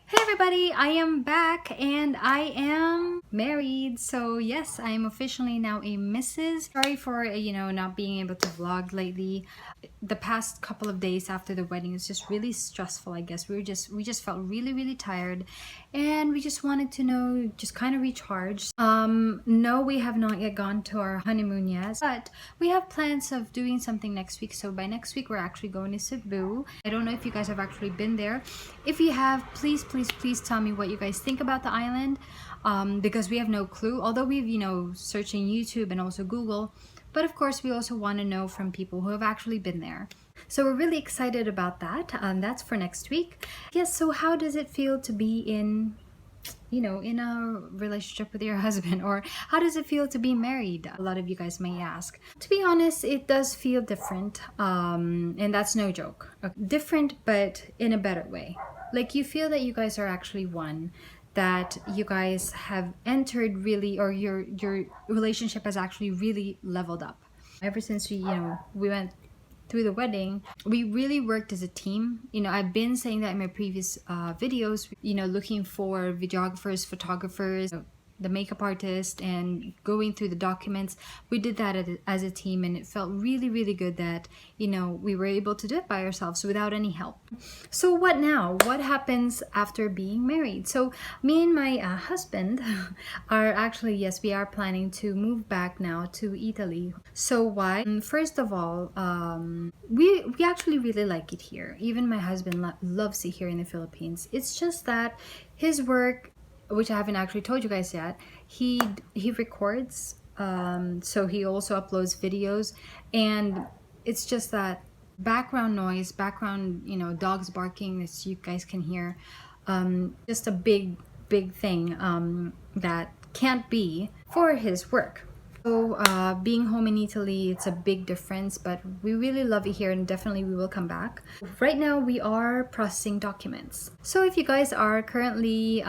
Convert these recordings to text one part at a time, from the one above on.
Hey everybody, I am back and I am married. So yes, I am officially now a Mrs. Sorry for, not being able to vlog lately. The past couple of days after the wedding was just really stressful, I guess. We just felt really tired and we just wanted to know, just kind of recharge. No, we have not yet gone to our honeymoon yet, but we have plans of doing something next week. So by next week, we're actually going to Cebu. I don't know if you guys have actually been there. If you have, please tell me what you guys think about the island, because we have no clue. Although we've, searching YouTube and also Google, but of course we also want to know from people who have actually been there. So we're really excited about that. That's for next week. Yes, so how does it feel to be in a relationship with your husband, or how does it feel to be married? A lot of you guys may ask. To be honest, it does feel different, and that's no joke. Different, but in a better way. Like, you feel that you guys are actually one, that you guys have entered really, or your relationship has actually really leveled up. Ever since we went through the wedding, we really worked as a team. I've been saying that in my previous videos, looking for videographers, photographers, the makeup artist, and going through the documents. We did that as a team, and it felt really good that we were able to do it by ourselves without any help. So what now? What happens after being married? So me and my husband are actually, yes, we are planning to move back now to Italy. So why? First of all, we actually really like it here. Even my husband loves it here in the Philippines. It's just that his work, which I haven't actually told you guys yet, he records, so he also uploads videos, and it's just that background noise, dogs barking, as you guys can hear, just a big thing that can't be for his work. So being home in Italy, it's a big difference, but we really love it here, and definitely we will come back. Right now we are processing documents. So if you guys are currently,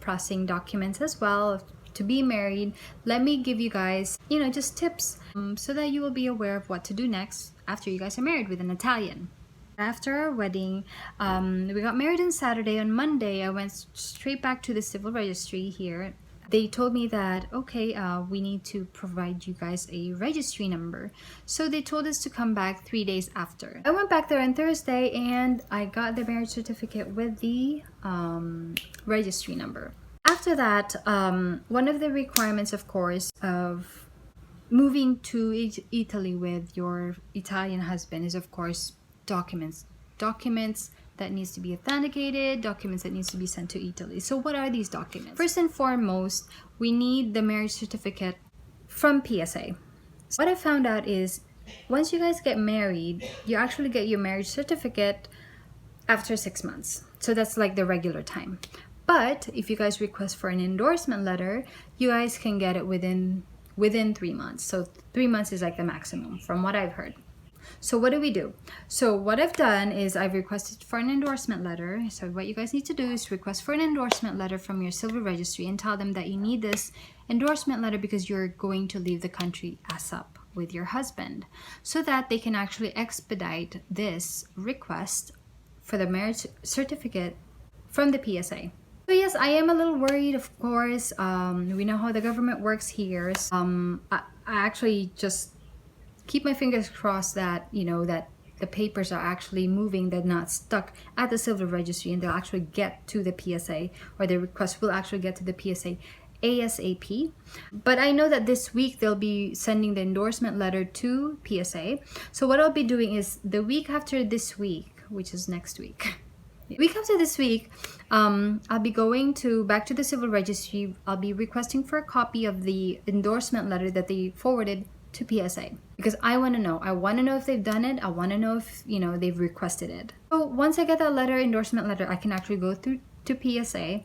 processing documents as well to be married, let me give you guys, just tips so that you will be aware of what to do next after you guys are married with an Italian. After our wedding, we got married on Saturday. On Monday, I went straight back to the civil registry here. They told me that, okay, we need to provide you guys a registry number. So they told us to come back 3 days after. I went back there on Thursday and I got the marriage certificate with the registry number. After that, one of the requirements, of course, of moving to Italy with your Italian husband is, of course, documents that needs to be authenticated, documents that needs to be sent to Italy. So what are these documents? First and foremost, we need the marriage certificate from PSA. So what I found out is, once you guys get married, you actually get your marriage certificate after 6 months. So that's like the regular time. But if you guys request for an endorsement letter, you guys can get it within 3 months. So 3 months is like the maximum from what I've heard. So what do we do? So what I've done is I've requested for an endorsement letter. So what you guys need to do is request for an endorsement letter from your civil registry and tell them that you need this endorsement letter because you're going to leave the country ASAP with your husband, so that they can actually expedite this request for the marriage certificate from the PSA. So yes, I am a little worried, of course. We know how the government works here. I actually just keep my fingers crossed that that the papers are actually moving, they're not stuck at the civil registry, and they'll actually get to the PSA, or the request will actually get to the PSA ASAP. But I know that this week they'll be sending the endorsement letter to PSA. So what I'll be doing is the week after this week, which is next week, week after this week, I'll be going back to the civil registry. I'll be requesting for a copy of the endorsement letter that they forwarded to PSA, because I want to know. I want to know if they've done it. I want to know if they've requested it. So once I get that endorsement letter, I can actually go through to PSA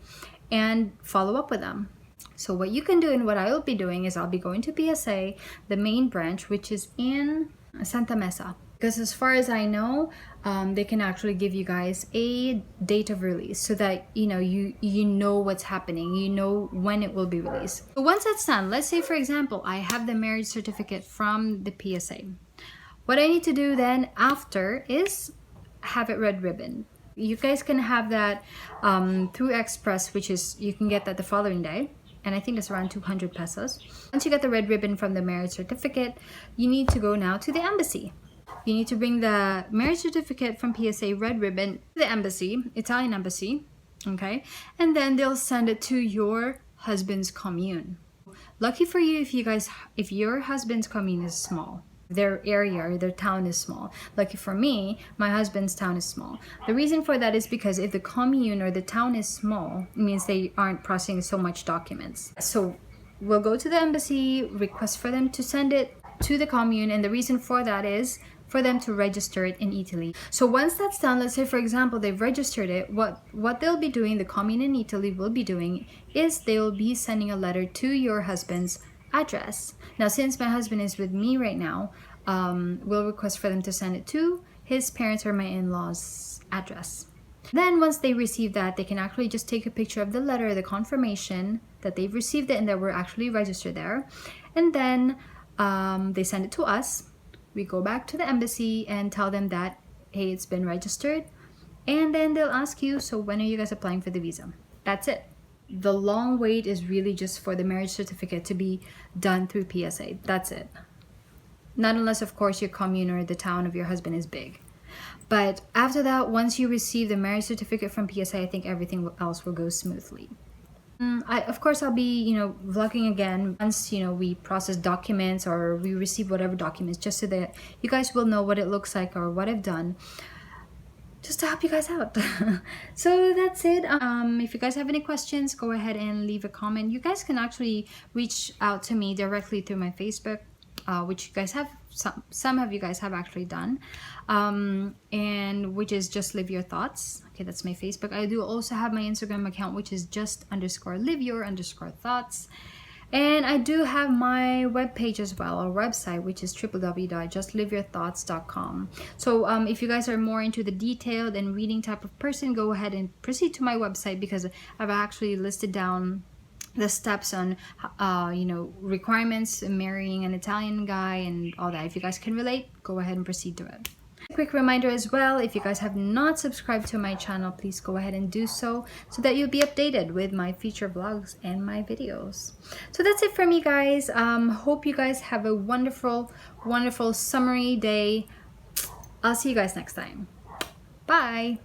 and follow up with them. So what you can do, and what I will be doing, is I'll be going to PSA, the main branch, which is in Santa Mesa. Because as far as I know, they can actually give you guys a date of release, so that you know what's happening, you know when it will be released. So once that's done, let's say for example I have the marriage certificate from the PSA. What I need to do then after is have it red ribbon. You guys can have that through Express, which is, you can get that the following day. And I think it's around 200 pesos. Once you get the red ribbon from the marriage certificate, you need to go now to the embassy. You need to bring the marriage certificate from PSA red ribbon to the embassy, Italian embassy, okay? And then they'll send it to your husband's commune. Lucky for you if your husband's commune is small. Their area or their town is small. Lucky for me, my husband's town is small. The reason for that is because if the commune or the town is small, it means they aren't processing so much documents. So we'll go to the embassy, request for them to send it to the commune, and the reason for that is for them to register it in Italy. So once that's done, let's say for example they've registered it, what they'll be doing, the commune in Italy will be doing, is they'll be sending a letter to your husband's address. Now since my husband is with me right now, we'll request for them to send it to his parents or my in-laws address. Then once they receive that, they can actually just take a picture of the letter, the confirmation that they've received it and that we're actually registered there, and then they send it to us. We go back to the embassy and tell them that, hey, it's been registered, and then they'll ask you, so when are you guys applying for the visa? That's it. The long wait is really just for the marriage certificate to be done through PSA. That's it. Not unless, of course, your commune or the town of your husband is big. But after that, once you receive the marriage certificate from PSA, I think everything else will go smoothly. Of course, I'll be, vlogging again once, we process documents or we receive whatever documents, just so that you guys will know what it looks like or what I've done, just to help you guys out. So that's it. If you guys have any questions, go ahead and leave a comment. You guys can actually reach out to me directly through my Facebook, which you guys have, some of you guys have actually done, and which is just live your thoughts. Okay, that's my Facebook. I do also have my Instagram account, which is just_live_your_thoughts. And I do have my webpage as well, or website, which is www.justliveyourthoughts.com. So if you guys are more into the detailed and reading type of person, go ahead and proceed to my website, because I've actually listed down the steps on requirements, marrying an Italian guy and all that. If you guys can relate, go ahead and proceed to it. A quick reminder as well, if you guys have not subscribed to my channel, please go ahead and do so that you'll be updated with my future vlogs and my videos. So that's it for me, guys. Hope you guys have a wonderful summery day. I'll see you guys next time. Bye.